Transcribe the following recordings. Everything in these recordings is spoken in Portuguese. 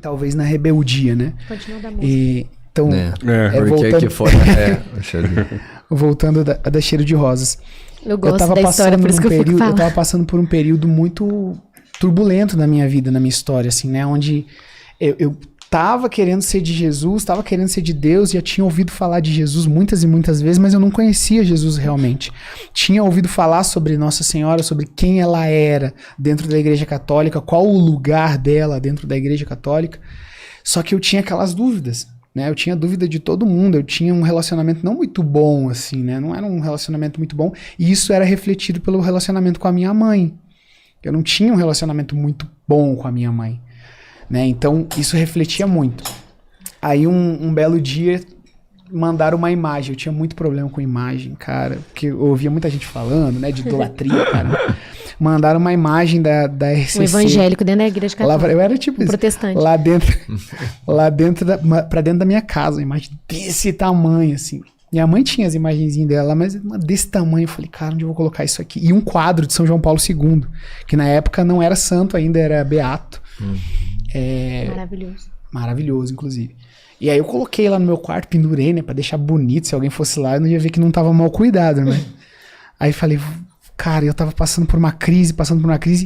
talvez na rebeldia, né? Continua da música. Então, voltando da Cheiro de Rosas. Eu gosto da história, por isso que eu fico falando. Eu tava passando por um período muito turbulento na minha vida, na minha história, assim, né? Onde eu tava querendo ser de Jesus, tava querendo ser de Deus, já tinha ouvido falar de Jesus muitas e muitas vezes, mas eu não conhecia Jesus realmente. Tinha ouvido falar sobre Nossa Senhora, sobre quem ela era dentro da Igreja Católica, qual o lugar dela dentro da Igreja Católica, só que eu tinha aquelas dúvidas, né? Eu tinha dúvida de todo mundo, eu tinha um relacionamento não muito bom, assim, né? Não era um relacionamento muito bom, e isso era refletido pelo relacionamento com a minha mãe. Eu não tinha um relacionamento muito bom com a minha mãe, né? Então, isso refletia muito. Aí, um belo dia, mandaram uma imagem. Eu tinha muito problema com imagem, cara, porque eu ouvia muita gente falando, né, de idolatria, cara. Mandaram uma imagem da RCC. Um evangélico dentro da igreja católica. Eu era tipo protestante. Pra dentro da minha casa, uma imagem desse tamanho, assim. Minha mãe tinha as imagenzinhas dela, mas desse tamanho. Eu falei, cara, onde eu vou colocar isso aqui? E um quadro de São João Paulo II, que na época não era santo ainda, era beato. Maravilhoso. Maravilhoso, inclusive. E aí eu coloquei lá no meu quarto, pendurei, né, pra deixar bonito. Se alguém fosse lá, eu não ia ver que não tava mal cuidado, né? Aí falei, cara, eu tava passando por uma crise,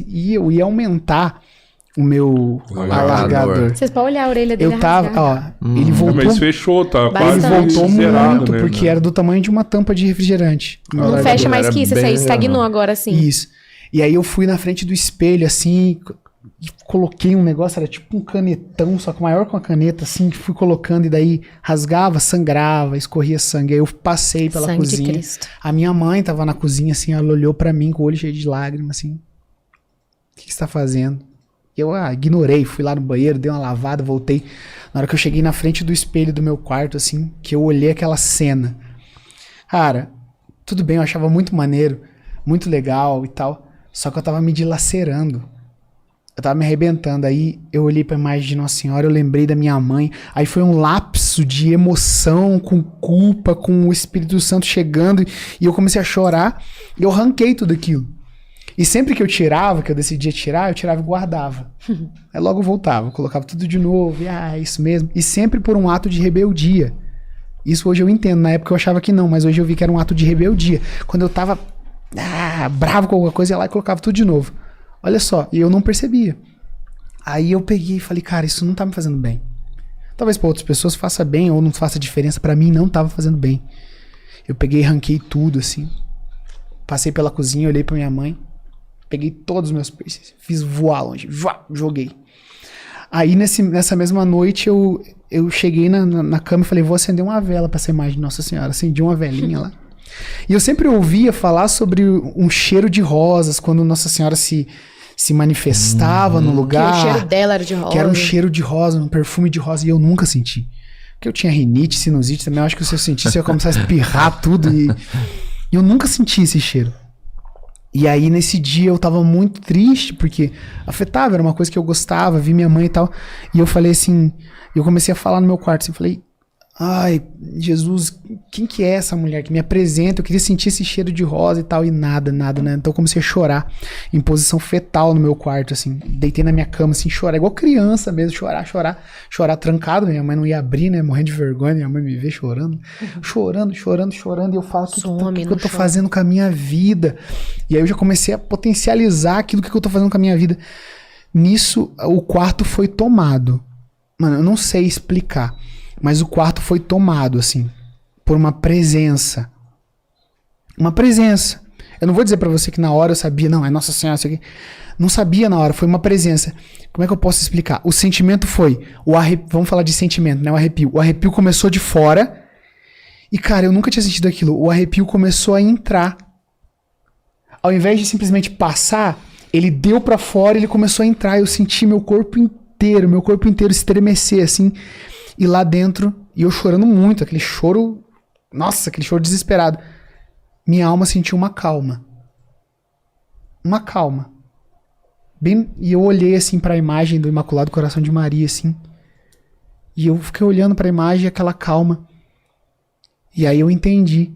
e eu ia aumentar o meu alargador. Vocês podem olhar a orelha dele. Eu tava, ele voltou. Mas fechou, tá? Ele voltou muito, né, porque era do tamanho de uma tampa de refrigerante. Não fecha mais que isso, você estagnou agora, assim. Isso. E aí eu fui na frente do espelho, assim, e coloquei um negócio, era tipo um canetão, só que maior que uma caneta, assim, que fui colocando, e daí rasgava, sangrava, escorria sangue. Aí eu passei pela sangue cozinha. De Cristo. A minha mãe tava na cozinha, assim, ela olhou pra mim com o olho cheio de lágrimas, assim. O que você tá fazendo? Eu ignorei, fui lá no banheiro, dei uma lavada, voltei. Na hora que eu cheguei na frente do espelho do meu quarto, assim, que eu olhei aquela cena. Cara, tudo bem, eu achava muito maneiro, muito legal e tal, só que eu tava me dilacerando. Eu tava me arrebentando. Aí eu olhei pra imagem de Nossa Senhora, eu lembrei da minha mãe. Aí foi um lapso de emoção, com culpa, com o Espírito Santo chegando. E eu comecei a chorar. E eu arranquei tudo aquilo. E sempre que eu tirava, que eu decidia tirar, eu tirava e guardava. Aí logo eu voltava, eu colocava tudo de novo. E é isso mesmo. E sempre por um ato de rebeldia. Isso hoje eu entendo. Na época eu achava que não, mas hoje eu vi que era um ato de rebeldia. Quando eu tava bravo com alguma coisa, eu ia lá e colocava tudo de novo. Olha só, e eu não percebia. Aí eu peguei e falei, cara, isso não tá me fazendo bem. Talvez para outras pessoas faça bem ou não faça diferença, para mim não tava fazendo bem. Eu peguei e ranquei tudo, assim. Passei pela cozinha, olhei pra minha mãe, peguei todos os meus piercings, fiz voar longe, joguei. Aí nessa mesma noite eu cheguei na cama e falei, vou acender uma vela pra essa imagem de Nossa Senhora. Acendi uma velinha lá. E eu sempre ouvia falar sobre um cheiro de rosas, quando Nossa Senhora se manifestava no lugar. Que o cheiro dela era de rosa. Que era um cheiro de rosa, um perfume de rosa, e eu nunca senti. Porque eu tinha rinite, sinusite também, eu acho que se eu sentisse eu ia começar a espirrar tudo, e eu nunca senti esse cheiro. E aí nesse dia eu tava muito triste, porque afetava, era uma coisa que eu gostava, vi minha mãe e tal, e eu falei assim, eu comecei a falar no meu quarto, assim, falei, ai, Jesus, quem que é essa mulher que me apresenta? Eu queria sentir esse cheiro de rosa e tal, e nada, né? Então eu comecei a chorar em posição fetal no meu quarto, assim, deitei na minha cama, assim, chorar, igual criança mesmo, chorar trancado, minha mãe não ia abrir, né, morrendo de vergonha, minha mãe me vê chorando, e eu falo, o que eu tô fazendo com a minha vida? E aí eu já comecei a potencializar aquilo que eu tô fazendo com a minha vida. Nisso, o quarto foi tomado. Mano, eu não sei explicar. Mas o quarto foi tomado, assim, por uma presença. Uma presença. Eu não vou dizer pra você que na hora eu sabia, não, é Nossa Senhora, isso aqui. Não sabia na hora, foi uma presença. Como é que eu posso explicar? O sentimento foi, vamos falar de sentimento, né? O arrepio. O arrepio começou de fora e, cara, eu nunca tinha sentido aquilo. O arrepio começou a entrar. Ao invés de simplesmente passar, ele deu pra fora e ele começou a entrar. Eu senti meu corpo inteiro estremecer, assim. E lá dentro, e eu chorando muito, aquele choro desesperado. Minha alma sentiu uma calma. Uma calma. E eu olhei assim pra imagem do Imaculado Coração de Maria, assim. E eu fiquei olhando pra imagem, aquela calma. E aí eu entendi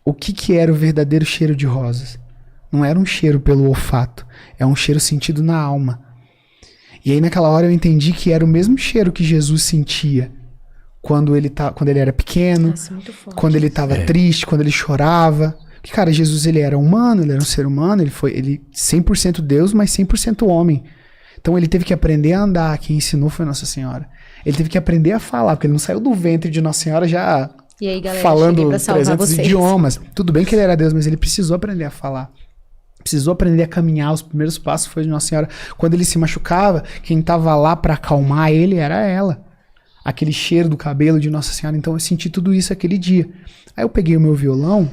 o que era o verdadeiro cheiro de rosas. Não era um cheiro pelo olfato, é um cheiro sentido na alma. E aí naquela hora eu entendi que era o mesmo cheiro que Jesus sentia quando ele era pequeno, Nossa, muito forte. quando ele estava triste, quando ele chorava. Porque, cara, Jesus, ele era humano, ele era um ser humano, ele 100% Deus, mas 100% homem. Então ele teve que aprender a andar, quem ensinou foi Nossa Senhora. Ele teve que aprender a falar, porque ele não saiu do ventre de Nossa Senhora já E aí, galera, falando pra 300 vocês. idiomas. Tudo bem que ele era Deus, mas ele precisou aprender a falar. Precisou aprender a caminhar. Os primeiros passos foi de Nossa Senhora. Quando ele se machucava, quem tava lá pra acalmar ele era ela. Aquele cheiro do cabelo de Nossa Senhora. Então eu senti tudo isso aquele dia. Aí eu peguei o meu violão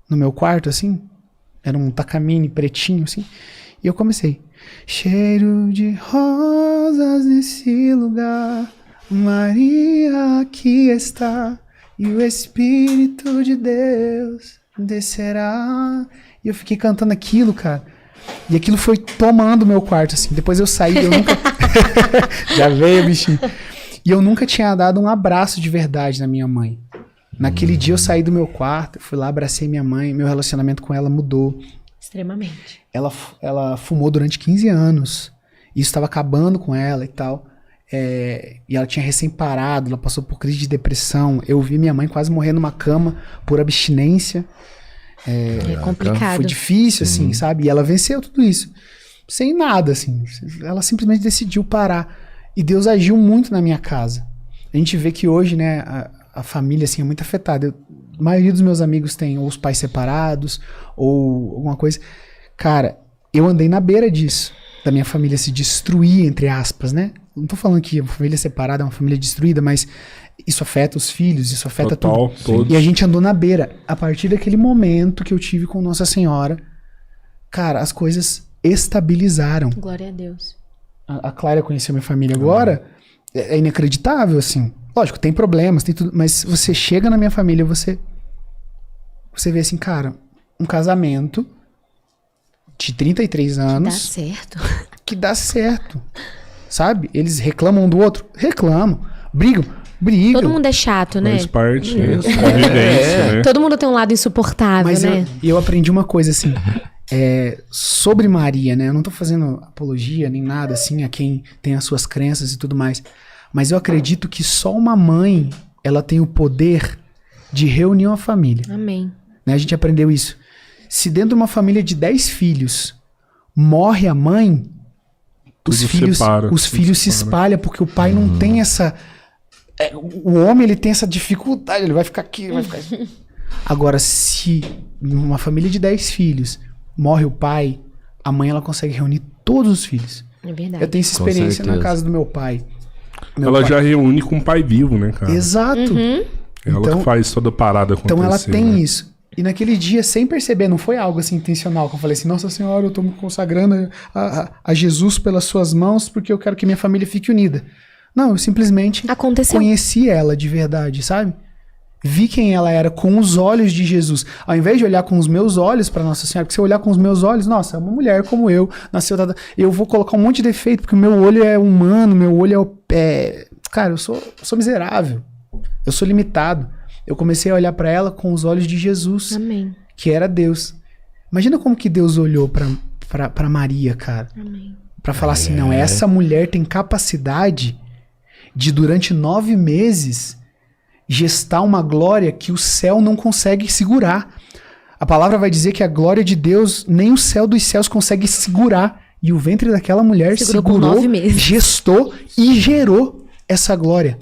no meu quarto, assim. Era um Takamine pretinho, assim. E eu comecei. Cheiro de rosas nesse lugar, Maria aqui está, e o Espírito de Deus descerá. E eu fiquei cantando aquilo, cara. E aquilo foi tomando meu quarto, assim. Depois eu saí, eu nunca... Já veio, bichinho. E eu nunca tinha dado um abraço de verdade na minha mãe. Naquele dia eu saí do meu quarto, fui lá, abracei minha mãe, meu relacionamento com ela mudou. Extremamente. Ela fumou durante 15 anos. Isso estava acabando com ela e tal. E ela tinha recém-parado, ela passou por crise de depressão. Eu vi minha mãe quase morrer numa cama por abstinência. É complicado. Foi difícil, assim, sabe? E ela venceu tudo isso. Sem nada, assim. Ela simplesmente decidiu parar. E Deus agiu muito na minha casa. A gente vê que hoje, né, a família, assim, é muito afetada. A maioria dos meus amigos tem ou os pais separados, ou alguma coisa. Cara, eu andei na beira disso. Da minha família se destruir, entre aspas, né? Não tô falando que a família separada é uma família destruída, mas isso afeta os filhos, isso afeta tudo. Todos. E a gente andou na beira. A partir daquele momento que eu tive com Nossa Senhora, cara, as coisas estabilizaram. Glória a Deus. A Clara conheceu minha família agora, é inacreditável, assim. Lógico, tem problemas, tem tudo, mas você chega na minha família, você vê assim, cara, um casamento de 33 anos... Dá certo. Que dá certo, sabe? Eles reclamam um do outro? Reclamam. Brigam? Brigam. Todo mundo é chato, né? Faz parte da convivência, né? Todo mundo tem um lado insuportável, Mas né? eu aprendi uma coisa, assim, sobre Maria, né? Eu não tô fazendo apologia nem nada, assim, a quem tem as suas crenças e tudo mais. Mas eu acredito que só uma mãe, ela tem o poder de reunir uma família. Amém. Né? A gente aprendeu isso. Se dentro de uma família de 10 filhos morre a mãe, os filhos se espalham porque o pai não tem essa... o homem, ele tem essa dificuldade, ele vai ficar aqui, ele vai ficar... Agora, se numa família de 10 filhos morre o pai, a mãe, ela consegue reunir todos os filhos. É verdade. Eu tenho essa experiência na casa do meu pai. Ela já reúne com o pai vivo, né, cara? Exato. Ela que faz toda a parada acontecer. Então ela tem né? isso. E naquele dia, sem perceber, não foi algo assim intencional, que eu falei assim, Nossa Senhora, eu tô me consagrando a Jesus pelas suas mãos porque eu quero que minha família fique unida. Não, eu simplesmente conheci ela de verdade, sabe? Vi quem ela era com os olhos de Jesus. Ao invés de olhar com os meus olhos para Nossa Senhora, porque se eu olhar com os meus olhos, nossa, é uma mulher como eu, nasceu... Eu vou colocar um monte de defeito, porque o meu olho é humano, meu olho cara, eu sou miserável. Eu sou limitado. Eu comecei a olhar para ela com os olhos de Jesus. Amém. Que era Deus. Imagina como que Deus olhou para Maria, cara. Amém. Pra falar assim, não, essa mulher tem capacidade de durante 9 meses gestar uma glória que o céu não consegue segurar. A palavra vai dizer que a glória de Deus, nem o céu dos céus consegue segurar. E o ventre daquela mulher segurou por 9 meses. Gestou e gerou essa glória.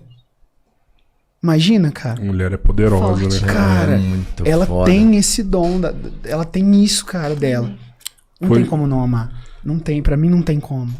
Imagina, cara. A mulher é poderosa, Forte. né? Cara, muito ela foda. tem esse dom, ela tem isso, cara, dela. Não tem como não amar. Não tem, pra mim não tem como.